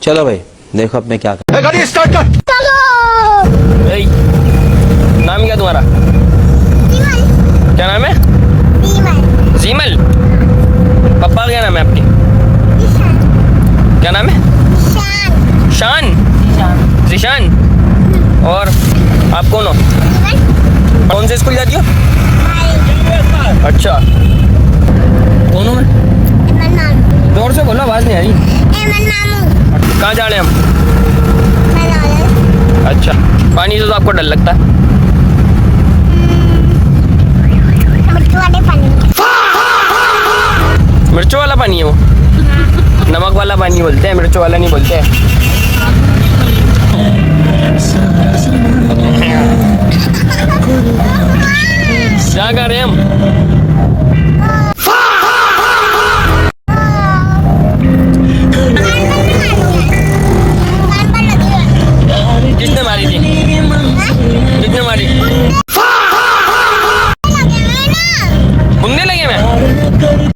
चलो भाई देखो अब मैं क्या कर। गाड़ी स्टार्ट कर। ए, नाम क्या तुम्हारा? क्या नाम है? जीमल। पापा का क्या नाम है आपके? क्या नाम है? शान। जिशान। और आप कौन हो? कौन से स्कूल जाती हो? अच्छा, कौन हूँ मैं? जोर से बोलो, आवाज नहीं आ रही। कहाँ जा रहे हैं हम? अच्छा, पानी से तो आपको डर लगता है? मिर्चों वाला पानी है वो? नमक वाला पानी बोलते हैं, मिर्चों वाला नहीं बोलते हैं। क्या कर रहे हैं हम?